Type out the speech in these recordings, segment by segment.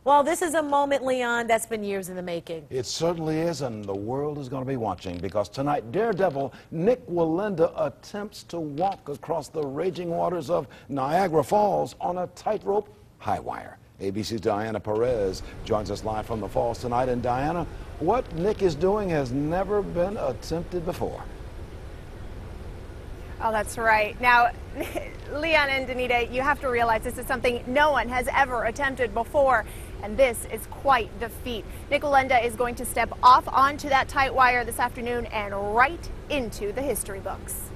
Well, this is a moment, Leon, that's been years in the making. It certainly is, and the world is going to be watching because tonight, Daredevil Nick Wallenda attempts to walk across the raging waters of Niagara Falls on a tightrope high wire. ABC's Diana Perez joins us live from the falls tonight. And Diana, what Nick is doing has never been attempted before. Oh, that's right. Now, Leon and Danita, you have to realize this is something no one has ever attempted before, and this is quite the feat. Nick Wallenda is going to step off onto that tight wire this afternoon and right into the history books.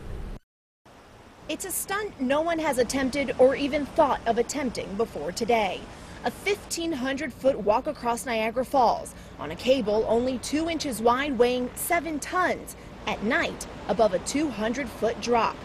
It's a stunt no one has attempted or even thought of attempting before today. A 1,500-foot walk across Niagara Falls on a cable only 2 inches wide, weighing 7 tons. At night, above a 200-foot drop.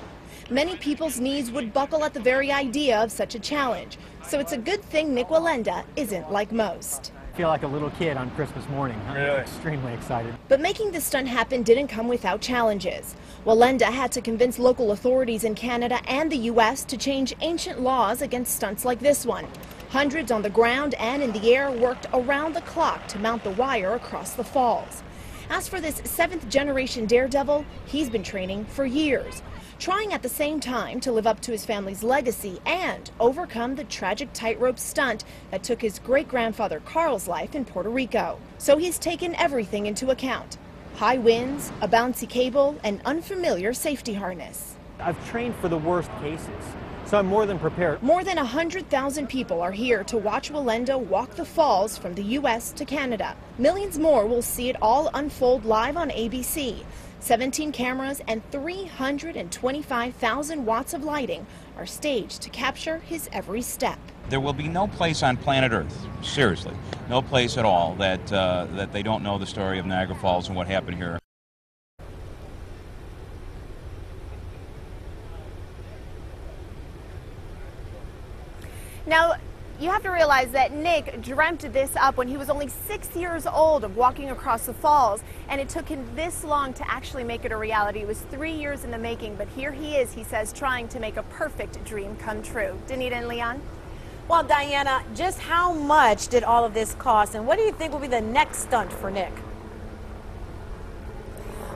Many people's knees would buckle at the very idea of such a challenge, so it's a good thing Nick Wallenda isn't like most. I feel like a little kid on Christmas morning. I'm extremely excited. But making this stunt happen didn't come without challenges. Wallenda had to convince local authorities in Canada and the U.S. to change ancient laws against stunts like this one. Hundreds on the ground and in the air worked around the clock to mount the wire across the falls. As for this 7th-generation Daredevil, he's been training for years, trying at the same time to live up to his family's legacy and overcome the tragic tightrope stunt that took his great-grandfather Carl's life in Puerto Rico. So he's taken everything into account: high winds, a bouncy cable, and unfamiliar safety harness. I've trained for the worst cases, so I'm more than prepared. More than 100,000 people are here to watch Wallenda walk the falls from the U.S. to Canada. Millions more will see it all unfold live on ABC. 17 cameras and 325,000 watts of lighting are staged to capture his every step. There will be no place on planet Earth, seriously, no place at all that they don't know the story of Niagara Falls and what happened here. Now, you have to realize that Nick dreamt this up when he was only 6 years old, of walking across the falls, and it took him this long to actually make it a reality. It was 3 years in the making, but here he is, he says, trying to make a perfect dream come true. Danita and Leon? Well, Diana, just how much did all of this cost, and what do you think will be the next stunt for Nick?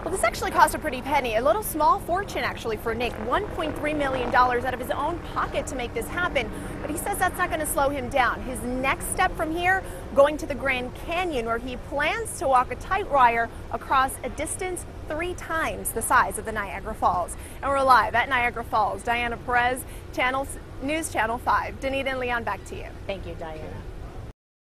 Well, this actually cost a pretty penny, a little small fortune actually for Nick, $1.3 million out of his own pocket to make this happen. But he says that's not going to slow him down. His next step from here, going to the Grand Canyon, where he plans to walk a tight wire across a distance 3 times the size of the Niagara Falls. And we're live at Niagara Falls. Diana Perez, News Channel 5. Danita and Leon, back to you. Thank you, Diana.